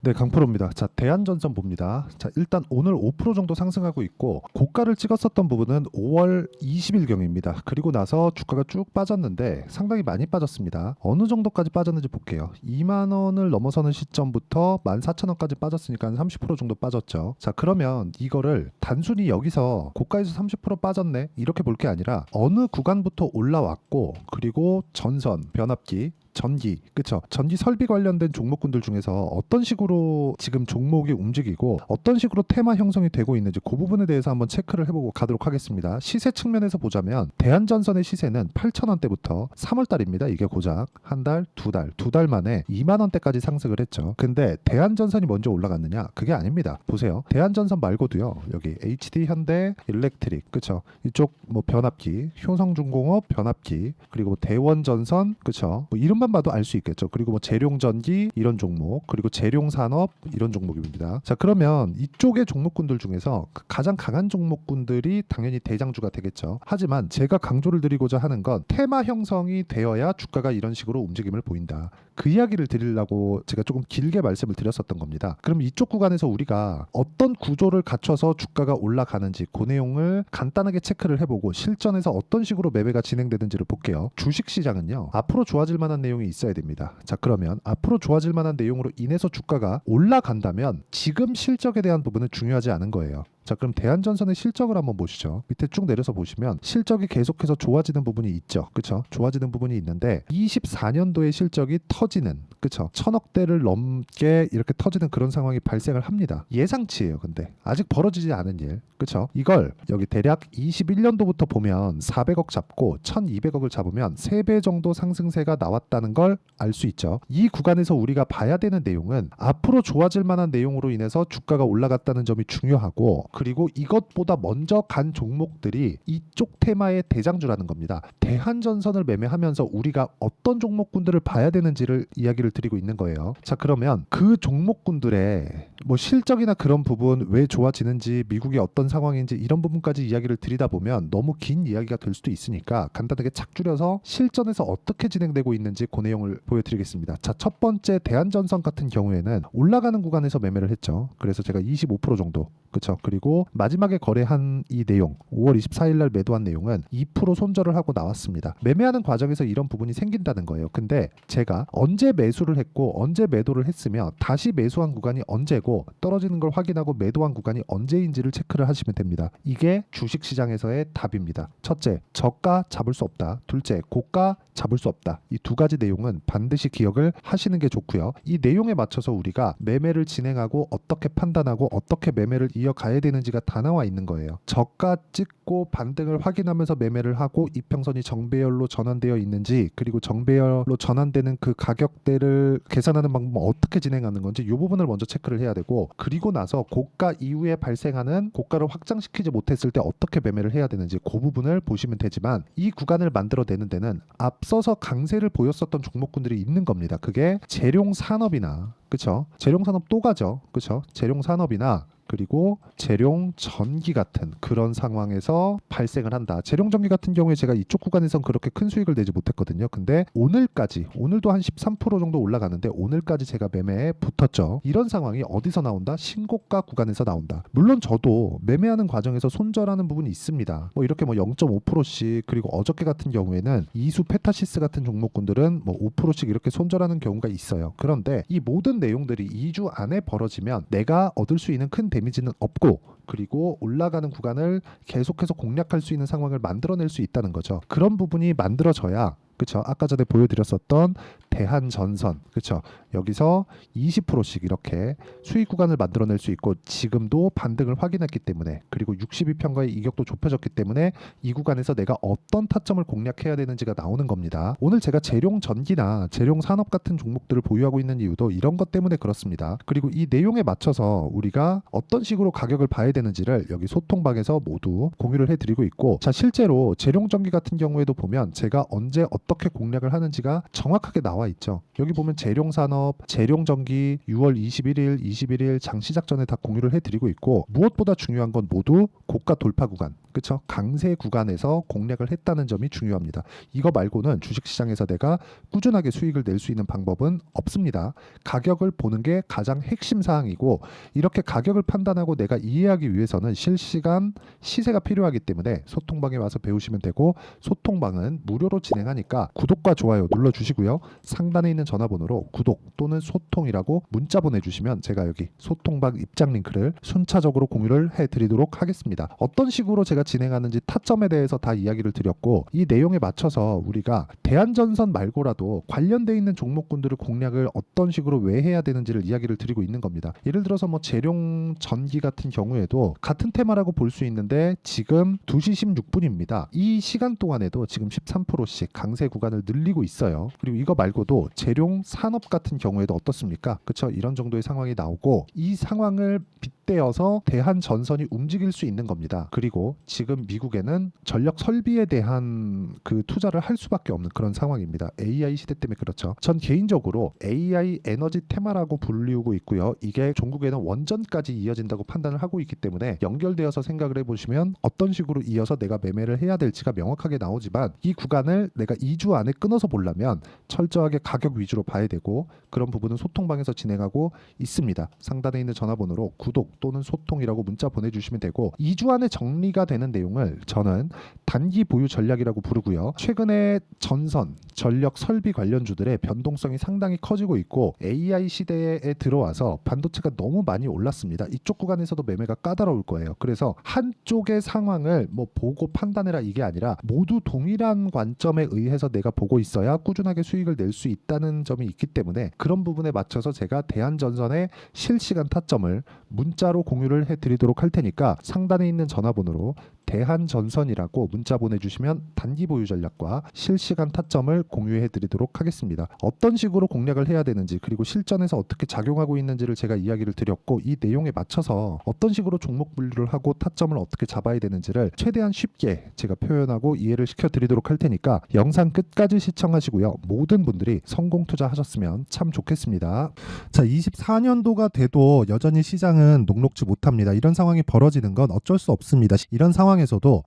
네, 강프로입니다. 자, 대한전선 봅니다. 자, 일단 오늘 5% 정도 상승하고 있고 고가를 찍었었던 부분은 5월 20일경입니다. 그리고 나서 주가가 쭉 빠졌는데 상당히 많이 빠졌습니다. 어느 정도까지 빠졌는지 볼게요. 2만 원을 넘어서는 시점부터 14,000원까지 빠졌으니까 한 30% 정도 빠졌죠. 자, 그러면 이거를 단순히 여기서 고가에서 30% 빠졌네 이렇게 볼 게 아니라 어느 구간부터 올라왔고 그리고 전선, 변압기, 전기, 그쵸? 전기 설비 관련된 종목군들 중에서 어떤 식으로 지금 종목이 움직이고 어떤 식으로 테마 형성이 되고 있는지 그 부분에 대해서 한번 체크를 해보고 가도록 하겠습니다. 시세 측면에서 보자면 대한전선의 시세는 8,000원대부터 3월달입니다. 이게 고작 한 달, 두 달 만에 2만 원대까지 상승을 했죠. 근데 대한전선이 먼저 올라갔느냐? 그게 아닙니다. 보세요. 대한전선 말고도요. 여기 HD 현대 일렉트릭, 그쵸? 이쪽 뭐 변압기, 효성중공업 변압기, 그리고 대원전선, 그쵸? 뭐 이름만 봐도 알 수 있겠죠. 그리고 뭐 재룡전기 이런 종목, 그리고 재룡산업 이런 종목입니다. 자, 그러면 이쪽의 종목군들 중에서 가장 강한 종목군들이 당연히 대장주가 되겠죠. 하지만 제가 강조를 드리고자 하는 건 테마 형성이 되어야 주가가 이런 식으로 움직임을 보인다. 그 이야기를 드리려고 제가 조금 길게 말씀을 드렸었던 겁니다. 그럼 이쪽 구간에서 우리가 어떤 구조를 갖춰서 주가가 올라가는지 그 내용을 간단하게 체크를 해보고 실전에서 어떤 식으로 매매가 진행되는지를 볼게요. 주식시장은요, 앞으로 좋아질 만한 내용이 있어야 됩니다. 자, 그러면 앞으로 좋아질 만한 내용으로 인해서 주가가 올라간다면 지금 실적에 대한 부분은 중요하지 않은 거예요. 자, 그럼 대한전선의 실적을 한번 보시죠. 밑에 쭉 내려서 보시면 실적이 계속해서 좋아지는 부분이 있죠. 그쵸? 좋아지는 부분이 있는데 24년도에 실적이 터지는, 그쵸? 1,000억대를 넘게 이렇게 터지는 그런 상황이 발생을 합니다. 예상치예요. 근데 아직 벌어지지 않은 일, 그쵸? 이걸 여기 대략 21년도부터 보면 400억 잡고 1,200억을 잡으면 3배 정도 상승세가 나왔다는 걸 알 수 있죠. 이 구간에서 우리가 봐야 되는 내용은 앞으로 좋아질 만한 내용으로 인해서 주가가 올라갔다는 점이 중요하고, 그리고 이것보다 먼저 간 종목들이 이쪽 테마의 대장주라는 겁니다. 대한전선을 매매하면서 우리가 어떤 종목군들을 봐야 되는지를 이야기를 드리고 있는 거예요. 자, 그러면 그 종목군들의 뭐 실적이나 그런 부분, 왜 좋아지는지, 미국이 어떤 상황인지 이런 부분까지 이야기를 드리다 보면 너무 긴 이야기가 될 수도 있으니까 간단하게 착 줄여서 실전에서 어떻게 진행되고 있는지 그 내용을 보여드리겠습니다. 자, 첫 번째 대한전선 같은 경우에는 올라가는 구간에서 매매를 했죠. 그래서 제가 25% 정도, 그쵸? 그리고 마지막에 거래한 이 내용, 5월 24일 날 매도한 내용은 2% 손절을 하고 나왔습니다. 매매하는 과정에서 이런 부분이 생긴다는 거예요. 근데 제가 언제 매수를 했고 언제 매도를 했으며 다시 매수한 구간이 언제고 떨어지는 걸 확인하고 매도한 구간이 언제인지를 체크를 하시면 됩니다. 이게 주식시장에서의 답입니다. 첫째, 저가 잡을 수 없다. 둘째, 고가 잡을 수 없다. 이 두 가지 내용은 반드시 기억을 하시는 게 좋고요. 이 내용에 맞춰서 우리가 매매를 진행하고 어떻게 판단하고 어떻게 매매를 이어가야 되는지가 다 나와 있는 거예요. 저가 찍고 반등을 확인하면서 매매를 하고 이평선이 정배열로 전환되어 있는지, 그리고 정배열로 전환되는 그 가격대를 계산하는 방법은 어떻게 진행하는 건지 이 부분을 먼저 체크를 해야 되고, 그리고 나서 고가 이후에 발생하는 고가를 확장시키지 못했을 때 어떻게 매매를 해야 되는지 그 부분을 보시면 되지만, 이 구간을 만들어내는 데는 앞서서 강세를 보였었던 종목군들이 있는 겁니다. 그게 재룡산업이나, 그쵸? 재룡산업 또 가죠. 그쵸? 재룡산업이나 그리고 재룡전기 같은 그런 상황에서 발생을 한다. 재룡전기 같은 경우에 제가 이쪽 구간에선 그렇게 큰 수익을 내지 못했거든요. 근데 오늘까지, 오늘도 한 13% 정도 올라가는데 오늘까지 제가 매매에 붙었죠. 이런 상황이 어디서 나온다? 신고가 구간에서 나온다. 물론 저도 매매하는 과정에서 손절하는 부분이 있습니다. 뭐 이렇게 뭐 0.5%씩, 그리고 어저께 같은 경우에는 이수 페타시스 같은 종목군들은 뭐 5%씩 이렇게 손절하는 경우가 있어요. 그런데 이 모든 내용들이 2주 안에 벌어지면 내가 얻을 수 있는 큰 데미지는 없고, 그리고 올라가는 구간을 계속해서 공략할 수 있는 상황을 만들어낼 수 있다는 거죠. 그런 부분이 만들어져야, 그쵸? 아까 전에 보여드렸었던 대한전선, 그쵸? 여기서 20%씩 이렇게 수익 구간을 만들어낼 수 있고, 지금도 반등을 확인했기 때문에, 그리고 62평가의 이격도 좁혀졌기 때문에 이 구간에서 내가 어떤 타점을 공략해야 되는지가 나오는 겁니다. 오늘 제가 재룡전기나 재룡산업 같은 종목들을 보유하고 있는 이유도 이런 것 때문에 그렇습니다. 그리고 이 내용에 맞춰서 우리가 어떤 식으로 가격을 봐야 되는지를 여기 소통방에서 모두 공유를 해드리고 있고, 자, 실제로 재룡전기 같은 경우에도 보면 제가 언제 어떻게 공략을 하는지가 정확하게 나와 있죠. 여기 보면 재룡산업, 재룡전기 6월 21일, 21일 장 시작 전에 다 공유를 해드리고 있고, 무엇보다 중요한 건 모두 고가 돌파 구간, 그쵸? 강세 구간에서 공략을 했다는 점이 중요합니다. 이거 말고는 주식시장에서 내가 꾸준하게 수익을 낼 수 있는 방법은 없습니다. 가격을 보는 게 가장 핵심 사항이고, 이렇게 가격을 판단하고 내가 이해하기 위해서는 실시간 시세가 필요하기 때문에 소통방에 와서 배우시면 되고, 소통방은 무료로 진행하니까 구독과 좋아요 눌러주시고요. 상단에 있는 전화번호로 구독 또는 소통이라고 문자 보내주시면 제가 여기 소통방 입장 링크를 순차적으로 공유를 해드리도록 하겠습니다. 어떤 식으로 제가 진행하는지 타점에 대해서 다 이야기를 드렸고, 이 내용에 맞춰서 우리가 대한전선 말고라도 관련되어 있는 종목군들을 공략을 어떤 식으로 왜 해야 되는지를 이야기를 드리고 있는 겁니다. 예를 들어서 뭐 재룡 전기 같은 경우에도 같은 테마라고 볼 수 있는데 지금 2시 16분입니다. 이 시간 동안에도 지금 13%씩 강세 구간을 늘리고 있어요. 그리고 이거 말고도 재룡 산업 같은 경우에도 어떻습니까? 그쵸? 이런 정도의 상황이 나오고, 이 상황을 빗대어서 대한전선이 움직일 수 있는 겁니다. 그리고 지금 미국에는 전력 설비에 대한 그 투자를 할 수밖에 없는 그런 상황입니다. AI 시대 때문에 그렇죠. 전 개인적으로 AI 에너지 테마라고 불리우고 있고요. 이게 종국에는 원전까지 이어진다고 판단을 하고 있기 때문에 연결되어서 생각을 해보시면 어떤 식으로 이어서 내가 매매를 해야 될지가 명확하게 나오지만, 이 구간을 내가 2주 안에 끊어서 보려면 철저하게 가격 위주로 봐야 되고, 그런 부분은 소통방에서 진행하고 있습니다. 상단에 있는 전화번호로 구독 또는 소통이라고 문자 보내주시면 되고, 2주 안에 정리가 되는 내용을 저는 단기 보유 전략이라고 부르고요. 최근에 전선, 전력 설비 관련주들의 변동성이 상당히 커지고 있고, AI 시대에 들어와서 반도체가 너무 많이 올랐습니다. 이쪽 구간에서도 매매가 까다로울 거예요. 그래서 한쪽의 상황을 뭐 보고 판단해라 이게 아니라 모두 동일한 관점에 의해서 내가 보고 있어야 꾸준하게 수익을 낼 수 있다는 점이 있기 때문에, 그런 부분에 맞춰서 제가 대한전선의 실시간 타점을 문자로 공유를 해드리도록 할 테니까 상단에 있는 전화번호로 대한전선이라고 문자 보내주시면 단기 보유 전략과 실시간 타점을 공유해 드리도록 하겠습니다. 어떤 식으로 공략을 해야 되는지, 그리고 실전에서 어떻게 작용하고 있는지를 제가 이야기를 드렸고, 이 내용에 맞춰서 어떤 식으로 종목 분류를 하고 타점을 어떻게 잡아야 되는지를 최대한 쉽게 제가 표현하고 이해를 시켜 드리도록 할 테니까 영상 끝까지 시청하시고요. 모든 분들이 성공 투자하셨으면 참 좋겠습니다. 자, 24년도가 돼도 여전히 시장은 녹록지 못합니다. 이런 상황이 벌어지는 건 어쩔 수 없습니다. 이런 상황에서도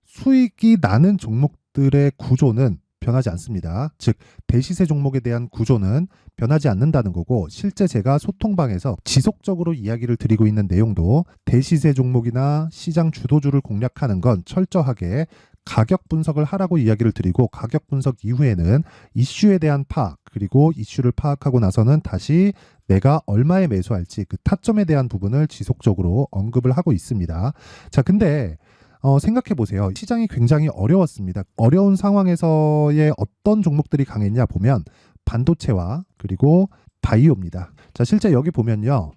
수익이 나는 종목들의 구조는 변하지 않습니다. 즉, 대시세 종목에 대한 구조는 변하지 않는다는 거고, 실제 제가 소통방에서 지속적으로 이야기를 드리고 있는 내용도 대시세 종목이나 시장 주도주를 공략하는 건 철저하게 가격 분석을 하라고 이야기를 드리고, 가격 분석 이후에는 이슈에 대한 파악, 그리고 이슈를 파악하고 나서는 다시 내가 얼마에 매수할지 그 타점에 대한 부분을 지속적으로 언급을 하고 있습니다. 자, 근데 생각해 보세요. 시장이 굉장히 어려웠습니다. 어려운 상황에서의 어떤 종목들이 강했냐 보면 반도체와 그리고 바이오입니다. 자, 실제 여기 보면요.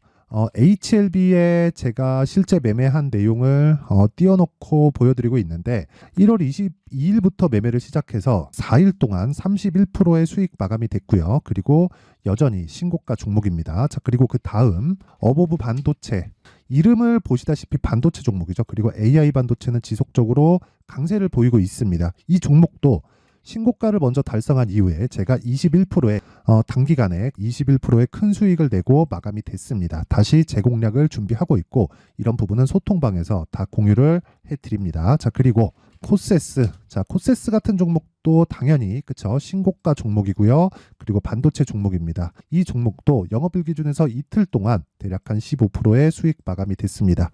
HLB에 제가 실제 매매한 내용을 띄워놓고 보여드리고 있는데, 1월 22일부터 매매를 시작해서 4일 동안 31%의 수익 마감이 됐고요. 그리고 여전히 신고가 종목입니다. 자, 그리고 그 다음 어보브 반도체, 이름을 보시다시피 반도체 종목이죠. 그리고 AI 반도체는 지속적으로 강세를 보이고 있습니다. 이 종목도 신고가를 먼저 달성한 이후에 제가 21%의 단기간에 21%의 큰 수익을 내고 마감이 됐습니다. 다시 재공략을 준비하고 있고, 이런 부분은 소통방에서 다 공유를 해드립니다. 자, 그리고 코세스, 자, 코세스 같은 종목도 당연히 그쵸, 신고가 종목이고요. 그리고 반도체 종목입니다. 이 종목도 영업일 기준에서 이틀 동안 대략 한 15%의 수익 마감이 됐습니다.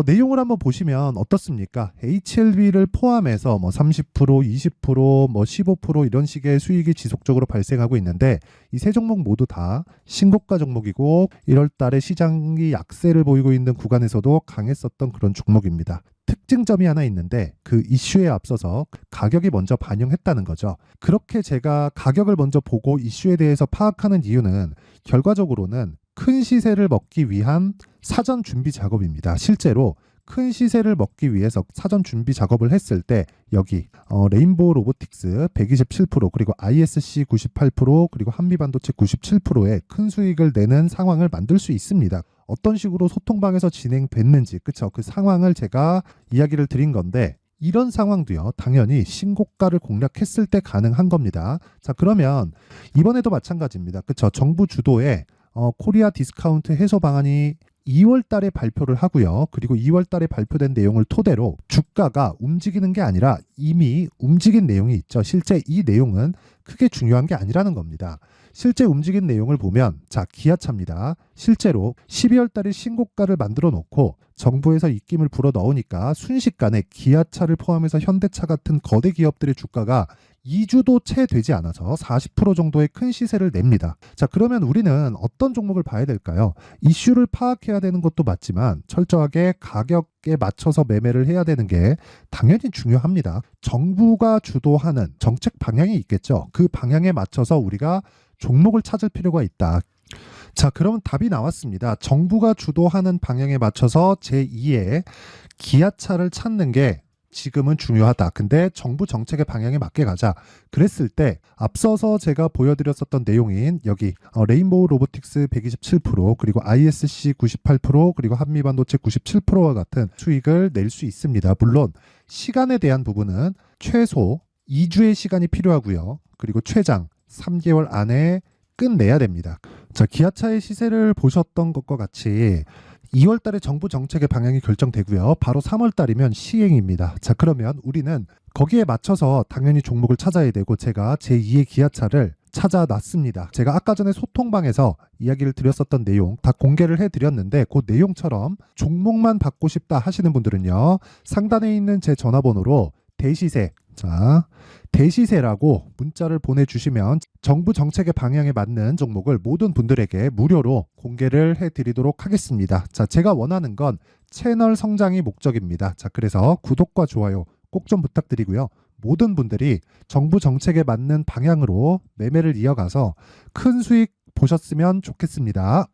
내용을 한번 보시면 어떻습니까? HLB를 포함해서 뭐 30%, 20%, 뭐 15% 이런 식의 수익이 지속적으로 발생하고 있는데, 이 세 종목 모두 다 신고가 종목이고, 1월 달에 시장이 약세를 보이고 있는 구간에서도 강했었던 그런 종목입니다. 특징점이 하나 있는데, 그 이슈에 앞서서 가격이 먼저 반영했다는 거죠. 그렇게 제가 가격을 먼저 보고 이슈에 대해서 파악하는 이유는 결과적으로는 큰 시세를 먹기 위한 사전 준비 작업입니다. 실제로 큰 시세를 먹기 위해서 사전 준비 작업을 했을 때 여기 레인보우 로보틱스 127%, 그리고 ISC 98%, 그리고 한미반도체 97%의 큰 수익을 내는 상황을 만들 수 있습니다. 어떤 식으로 소통방에서 진행됐는지, 그쵸? 그 상황을 제가 이야기를 드린 건데, 이런 상황도요, 당연히 신고가를 공략했을 때 가능한 겁니다. 자, 그러면 이번에도 마찬가지입니다. 그쵸? 정부 주도의 코리아 디스카운트 해소 방안이 2월 달에 발표를 하고요. 그리고 2월 달에 발표된 내용을 토대로 주가가 움직이는 게 아니라 이미 움직인 내용이 있죠. 실제 이 내용은 크게 중요한 게 아니라는 겁니다. 실제 움직인 내용을 보면 자, 기아차입니다. 실제로 12월 달에 신고가를 만들어 놓고 정부에서 입김을 불어 넣으니까 순식간에 기아차를 포함해서 현대차 같은 거대 기업들의 주가가 2주도 채 되지 않아서 40% 정도의 큰 시세를 냅니다. 자, 그러면 우리는 어떤 종목을 봐야 될까요? 이슈를 파악해야 되는 것도 맞지만 철저하게 가격에 맞춰서 매매를 해야 되는 게 당연히 중요합니다. 정부가 주도하는 정책 방향이 있겠죠. 그 방향에 맞춰서 우리가 종목을 찾을 필요가 있다. 자, 그러면 답이 나왔습니다. 정부가 주도하는 방향에 맞춰서 제2의 기아차를 찾는 게 지금은 중요하다. 근데 정부 정책의 방향에 맞게 가자. 그랬을 때 앞서서 제가 보여드렸었던 내용인 여기 레인보우 로보틱스 127% 그리고 ISC 98% 그리고 한미반도체 97%와 같은 수익을 낼 수 있습니다. 물론 시간에 대한 부분은 최소 2주의 시간이 필요하고요. 그리고 최장 3개월 안에 끝내야 됩니다. 자, 기아차의 시세를 보셨던 것과 같이 2월 달에 정부 정책의 방향이 결정되고요. 바로 3월 달이면 시행입니다. 자, 그러면 우리는 거기에 맞춰서 당연히 종목을 찾아야 되고 제가 제2의 기아차를 찾아놨습니다. 제가 아까 전에 소통방에서 이야기를 드렸었던 내용 다 공개를 해드렸는데 그 내용처럼 종목만 받고 싶다 하시는 분들은요. 상단에 있는 제 전화번호로 대시세, 자, 대시세라고 문자를 보내주시면 정부 정책의 방향에 맞는 종목을 모든 분들에게 무료로 공개를 해드리도록 하겠습니다. 자, 제가 원하는 건 채널 성장이 목적입니다. 자, 그래서 구독과 좋아요 꼭 좀 부탁드리고요. 모든 분들이 정부 정책에 맞는 방향으로 매매를 이어가서 큰 수익 보셨으면 좋겠습니다.